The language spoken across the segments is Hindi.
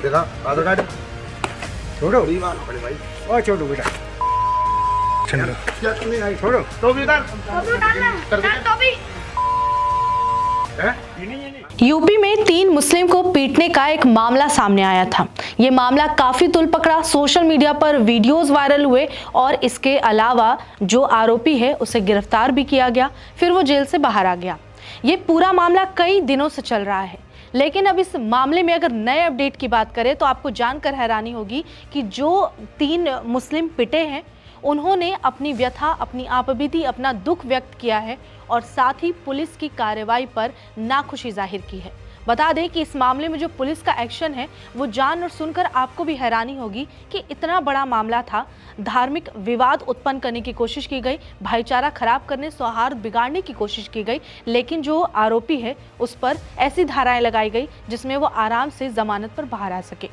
देखा आधार कार्ड छोड़ो भाई ओ छोड़ो बेटा छोड़ो तो भी यूपी में 3 मुस्लिम को पीटने का एक मामला सामने आया था। ये मामला काफी तुल पकड़ा, सोशल मीडिया पर वीडियोस वायरल हुए और इसके अलावा जो आरोपी है उसे गिरफ्तार भी किया गया, फिर वो जेल से बाहर आ गया। ये पूरा मामला कई दिनों से चल रहा है, लेकिन अब इस मामले में अगर नए अपडेट की बात करें तो आपको जानकर हैरानी होगी कि जो 3 मुस्लिम पिटे हैं उन्होंने अपनी व्यथा, अपनी आपबीती, अपना दुख व्यक्त किया है और साथ ही पुलिस की कार्रवाई पर नाखुशी जाहिर की है। बता दें कि इस मामले में जो पुलिस का एक्शन है वो जान और सुनकर आपको भी हैरानी होगी कि इतना बड़ा मामला था। धार्मिक विवाद उत्पन्न करने की कोशिश की गई, भाईचारा खराब करने, सौहार्द बिगाड़ने की कोशिश की गई, लेकिन जो आरोपी है उस पर ऐसी धाराएं लगाई गई जिसमें वो आराम से जमानत पर बाहर आ सके।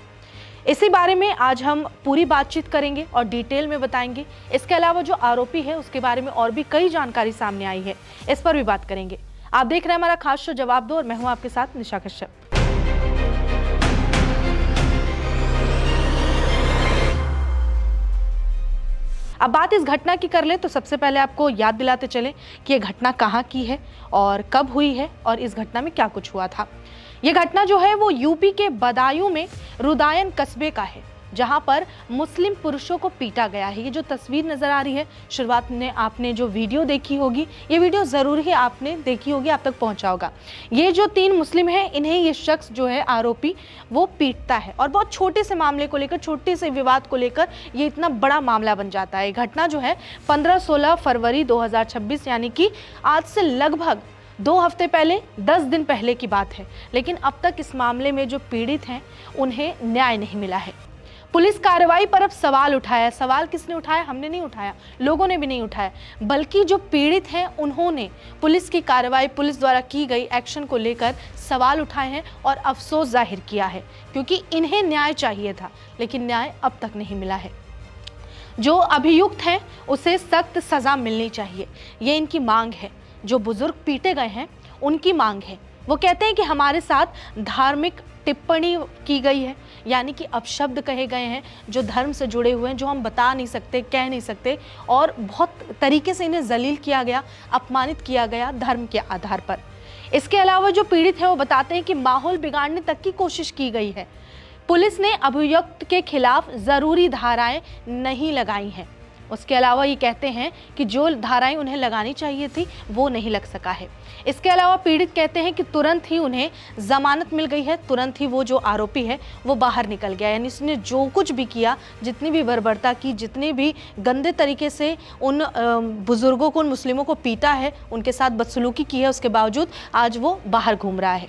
इसी बारे में आज हम पूरी बातचीत करेंगे और डिटेल में बताएंगे। इसके अलावा जो आरोपी है उसके बारे में और भी कई जानकारी सामने आई है, इस पर भी बात करेंगे। आप देख रहे हैं हमारा खास शो जवाब दो और मैं हूं आपके साथ निशा कश्यप। अब बात इस घटना की कर ले तो सबसे पहले आपको याद दिलाते चले कि ये घटना कहाँ की है और कब हुई है और इस घटना में क्या कुछ हुआ था। ये घटना जो है वो यूपी के बदायूं में रुदायन कस्बे का है, जहां पर मुस्लिम पुरुषों को पीटा गया है। ये जो तस्वीर नजर आ रही है, शुरुआत में आपने जो वीडियो देखी होगी, ये वीडियो जरूर ही आपने देखी होगी, आप तक पहुंचा होगा। ये जो 3 मुस्लिम हैं, इन्हें ये शख्स जो है आरोपी वो पीटता है और बहुत छोटे से मामले को लेकर, छोटे से विवाद को लेकर ये इतना बड़ा मामला बन जाता है। घटना जो है 15-16 फरवरी 2026 यानी कि आज से लगभग 2 हफ्ते पहले, 10 दिन पहले की बात है। लेकिन अब तक इस मामले में जो पीड़ित हैं उन्हें न्याय नहीं मिला है। पुलिस कार्रवाई पर अब सवाल उठाया। सवाल किसने उठाया? हमने नहीं उठाया, लोगों ने भी नहीं उठाया, बल्कि जो पीड़ित हैं उन्होंने पुलिस की कार्रवाई, पुलिस द्वारा की गई एक्शन को लेकर सवाल उठाए हैं और अफसोस जाहिर किया है, क्योंकि इन्हें न्याय चाहिए था लेकिन न्याय अब तक नहीं मिला है। जो अभियुक्त हैं उसे सख्त सजा मिलनी चाहिए, ये इनकी मांग है। जो बुजुर्ग पीटे गए हैं उनकी मांग है। वो कहते हैं कि हमारे साथ धार्मिक टिप्पणी की गई है, यानी कि अपशब्द कहे गए हैं जो धर्म से जुड़े हुए हैं, जो हम बता नहीं सकते, कह नहीं सकते, और बहुत तरीके से इन्हें जलील किया गया, अपमानित किया गया धर्म के आधार पर। इसके अलावा जो पीड़ित हैं वो बताते हैं कि माहौल बिगाड़ने तक की कोशिश की गई है। पुलिस ने अभियुक्त के खिलाफ जरूरी धाराएं नहीं लगाई हैं। उसके अलावा ये कहते हैं कि जो धाराएं उन्हें लगानी चाहिए थी वो नहीं लग सका है। इसके अलावा पीड़ित कहते हैं कि तुरंत ही उन्हें जमानत मिल गई है, तुरंत ही वो जो आरोपी है वो बाहर निकल गया, यानी इसने जो कुछ भी किया, जितनी भी बर्बरता की, जितनी भी गंदे तरीके से उन बुजुर्गों को, उन मुस्लिमों को पीटा है, उनके साथ बदसलूकी की है, उसके बावजूद आज वो बाहर घूम रहा है।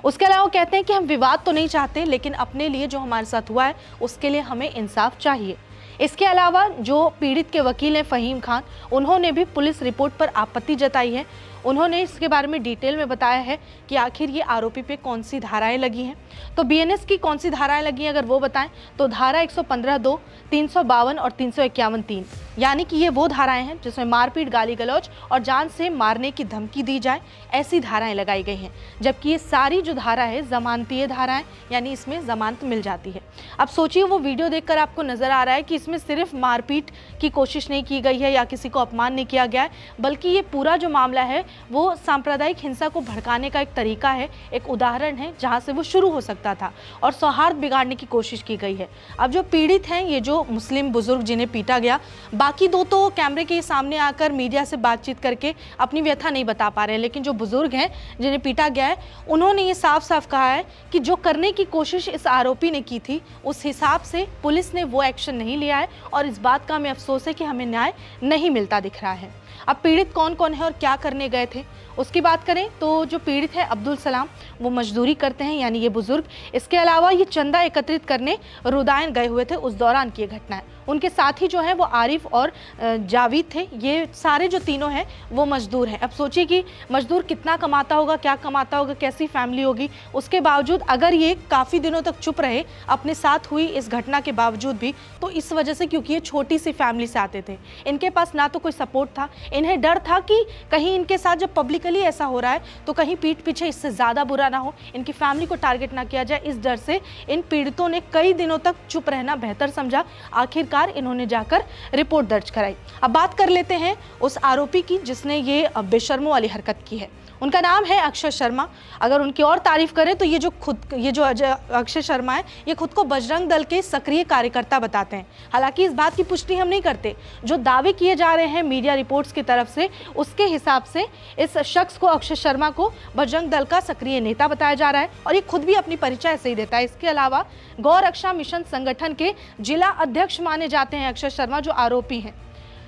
उसके अलावा कहते हैं कि हम विवाद तो नहीं चाहते, लेकिन अपने लिए जो हमारे साथ हुआ है उसके लिए हमें इंसाफ चाहिए। इसके अलावा जो पीड़ित के वकील हैं फ़हीम खान, उन्होंने भी पुलिस रिपोर्ट पर आपत्ति जताई है। उन्होंने इसके बारे में डिटेल में बताया है कि आखिर ये आरोपी पे कौन सी धाराएं लगी हैं। तो बीएनएस की कौन सी धाराएं लगी हैं अगर वो बताएं तो धारा 115(2), 352 और 351(3), यानी कि ये वो धाराएं हैं जिसमें मारपीट, गाली गलौज और जान से मारने की धमकी दी जाए, ऐसी धाराएं लगाई गई हैं। जबकि ये सारी जो धारा है जमानतीय धाराएं, यानी इसमें जमानत मिल जाती है। अब सोचिए, वो वीडियो देखकर आपको नजर आ रहा है कि इसमें सिर्फ मारपीट की कोशिश नहीं की गई है या किसी को अपमान नहीं किया गया है, बल्कि ये पूरा जो मामला है वो सांप्रदायिक हिंसा को भड़काने का एक तरीका है, एक उदाहरण है जहां से वो शुरू हो सकता था और सौहार्द बिगाड़ने की कोशिश की गई है। अब जो पीड़ित हैं, ये जो मुस्लिम बुजुर्ग जिन्हें पीटा गया, बाकी 2 तो कैमरे के सामने आकर मीडिया से बातचीत करके अपनी व्यथा नहीं बता पा रहे हैं, लेकिन जो बुजुर्ग हैं जिन्हें पीटा गया है, उन्होंने ये साफ साफ कहा है कि जो करने की कोशिश इस आरोपी ने की थी उस हिसाब से पुलिस ने वो एक्शन नहीं लिया है और इस बात का हमें अफसोस है कि हमें न्याय नहीं मिलता दिख रहा है। अब पीड़ित कौन कौन है और क्या करने गए थे उसकी बात करें तो जो पीड़ित है अब्दुल सलाम, वो मजदूरी करते हैं, यानी ये बुजुर्ग। इसके अलावा ये चंदा एकत्रित करने रुदायन गए हुए थे, उस दौरान की ये घटना है। उनके साथ ही जो है वो आरिफ और जावेद थे। ये सारे जो तीनों हैं वो मजदूर हैं। अब सोचिए कि मजदूर कितना कमाता होगा, क्या कमाता होगा, कैसी फैमिली होगी। उसके बावजूद अगर ये काफ़ी दिनों तक चुप रहे अपने साथ हुई इस घटना के बावजूद भी, तो इस वजह से क्योंकि ये छोटी सी फैमिली से आते थे, इनके पास ना तो कोई सपोर्ट था, इन्हें डर था कि कहीं इनके साथ जब पब्लिकली ऐसा हो रहा है तो कहीं पीठ पीछे इससे ज़्यादा बुरा ना हो, इनकी फैमिली को टारगेट ना किया जाए। इस डर से इन पीड़ितों ने कई दिनों तक चुप रहना बेहतर समझा। आखिरकार इन्होंने जाकर रिपोर्ट दर्ज कराई। अब बात कर लेते हैं उस आरोपी की जिसने ये बेशर्मों वाली हरकत की है। उनका नाम है अक्षय शर्मा। अगर उनकी और तारीफ करें तो ये जो अक्षय शर्मा है, ये खुद को बजरंग दल के सक्रिय कार्यकर्ता बताते हैं। हालांकि इस बात की पुष्टि हम नहीं करते। जो दावे किए जा रहे हैं मीडिया रिपोर्ट्स की तरफ से, उसके हिसाब से इस शख्स को, अक्षय शर्मा को, बजरंग दल का सक्रिय नेता बताया जा रहा है और ये खुद भी अपनी परिचय ऐसे ही देता है। इसके अलावा गौ रक्षा मिशन संगठन के जिला अध्यक्ष माने जाते हैं अक्षय शर्मा, जो आरोपी हैं।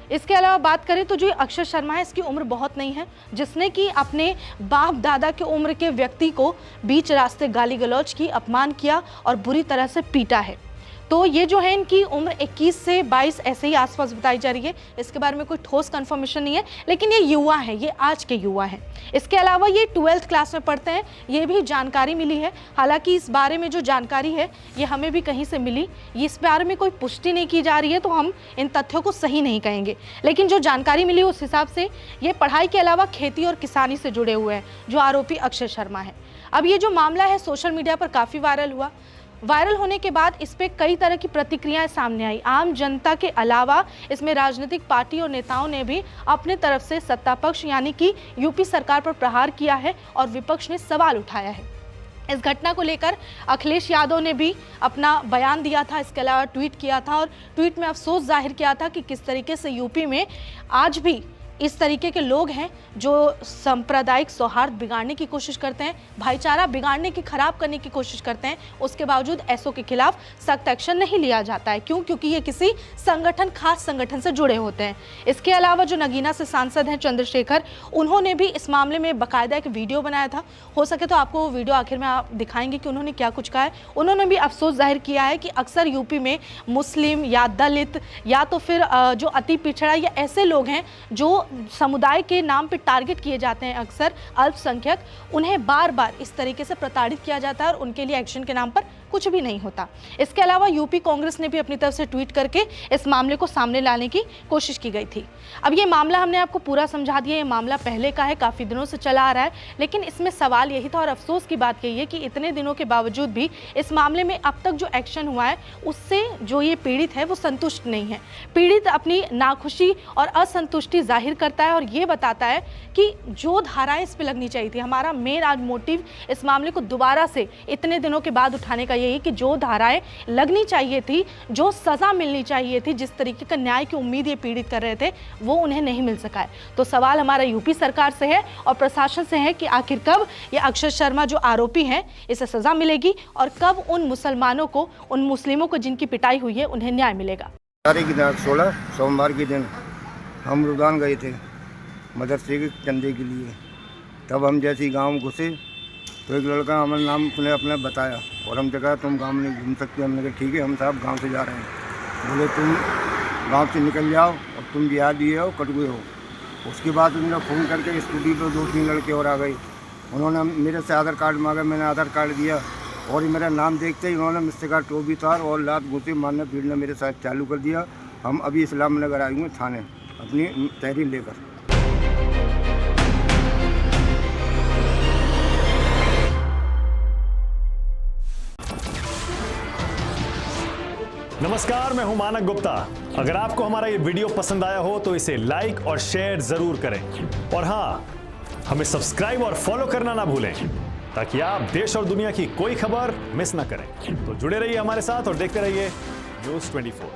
इसके अलावा बात करें तो जो अक्षय शर्मा है, इसकी उम्र बहुत नहीं है, जिसने कि अपने बाप दादा के उम्र के व्यक्ति को बीच रास्ते गाली गलौज की, अपमान किया और बुरी तरह से पीटा है। तो ये जो है इनकी उम्र 21 से 22 ऐसे ही आसपास बताई जा रही है। इसके बारे में कोई ठोस कंफर्मेशन नहीं है, लेकिन ये युवा है, ये आज के युवा हैं। इसके अलावा ये 12th क्लास में पढ़ते हैं, ये भी जानकारी मिली है। हालांकि इस बारे में जो जानकारी है ये हमें भी कहीं से मिली, इस बारे में कोई पुष्टि नहीं की जा रही है, तो हम इन तथ्यों को सही नहीं कहेंगे। लेकिन जो जानकारी मिली उस हिसाब से ये पढ़ाई के अलावा खेती और किसानी से जुड़े हुए हैं, जो आरोपी अक्षय शर्मा है। अब ये जो मामला है सोशल मीडिया पर काफ़ी वायरल हुआ। वायरल होने के बाद इस पे कई तरह की प्रतिक्रियाएं सामने आई। आम जनता के अलावा इसमें राजनीतिक पार्टी और नेताओं ने भी अपने तरफ से सत्ता पक्ष यानी कि यूपी सरकार पर प्रहार किया है और विपक्ष ने सवाल उठाया है। इस घटना को लेकर अखिलेश यादव ने भी अपना बयान दिया था। इसके अलावा ट्वीट किया था और ट्वीट में अफसोस जाहिर किया था कि किस तरीके से यूपी में आज भी इस तरीके के लोग हैं जो सांप्रदायिक सौहार्द बिगाड़ने की कोशिश करते हैं, भाईचारा बिगाड़ने की, खराब करने की कोशिश करते हैं। उसके बावजूद ऐसों के खिलाफ सख्त एक्शन नहीं लिया जाता है। क्यों? क्योंकि ये किसी संगठन, खास संगठन से जुड़े होते हैं। इसके अलावा जो नगीना से सांसद हैं चंद्रशेखर, उन्होंने भी इस मामले में बाकायदा एक वीडियो बनाया था। हो सके तो आपको वो वीडियो आखिर में आप दिखाएंगे कि उन्होंने क्या कुछ कहा है। उन्होंने भी अफसोस जाहिर किया है कि अक्सर यूपी में मुस्लिम या दलित या तो फिर जो अति पिछड़ा या ऐसे लोग हैं जो समुदाय के नाम पे टारगेट किए जाते हैं, अक्सर अल्पसंख्यक, उन्हें बार बार इस तरीके से प्रताड़ित किया जाता है और उनके लिए एक्शन के नाम पर कुछ भी नहीं होता। इसके अलावा यूपी कांग्रेस ने भी अपनी तरफ से ट्वीट करके इस मामले को सामने लाने की कोशिश की गई थी। अब ये मामला हमने आपको पूरा समझा दिया। ये मामला पहले का है, काफ़ी दिनों से चला आ रहा है, लेकिन इसमें सवाल यही था और अफसोस की बात यही है कि इतने दिनों के बावजूद भी इस मामले में अब तक जो एक्शन हुआ है उससे जो ये पीड़ित है वो संतुष्ट नहीं है। पीड़ित अपनी नाखुशी और असंतुष्टि जाहिर करता है और ये बताता है कि जो धाराएं इस पर लगनी चाहिए थी, हमारा मेन आज मोटिव इस मामले को दोबारा से इतने दिनों के बाद उठाने का यही कि जो धाराएं लगनी चाहिए थी, जो सजा मिलनी चाहिए थी, जिस तरीके का न्याय की उम्मीद ये पीड़ित कर रहे थे, वो उन्हें नहीं मिल सका है। तो सवाल हमारा यूपी सरकार से है और प्रशासन से है कि आखिर कब ये अक्षय शर्मा जो आरोपी हैं इसे सजा मिलेगी और कब उन मुसलमानों को, उन मुस्लिमों को जिनकी पिटाई हुई है, उन्हें न्याय मिलेगा। 16 सोमवार के दिन हम रुदान गए थे मदरसे के चंदे के लिए। तब हम जैसे ही गाँव घुसे तो एक लड़का हमारा नाम उसने अपना बताया और हम कहा तुम गांव में घूम सकते हो। हमने कहा ठीक है, हम साहब गांव से जा रहे हैं। बोले तुम गांव से निकल जाओ और तुम जिहाद दिए हो, कटुए हो। उसके बाद उन्होंने फ़ोन करके स्कूटी पर 2-3 लड़के और आ गए। उन्होंने मेरे से आधार कार्ड मांगा, मैंने आधार कार्ड दिया और मेरा नाम देखते ही उन्होंने मुझसे कहा टोपी तार और लात घूसे मारना पीटना मेरे साथ चालू कर दिया। हम अभी इस्लाम नगर आए हुए थाने अपनी तहरीर लेकर। नमस्कार, मैं हूं मानक गुप्ता। अगर आपको हमारा ये वीडियो पसंद आया हो तो इसे लाइक और शेयर जरूर करें और हाँ, हमें सब्सक्राइब और फॉलो करना ना भूलें ताकि आप देश और दुनिया की कोई खबर मिस ना करें। तो जुड़े रहिए हमारे साथ और देखते रहिए News 24।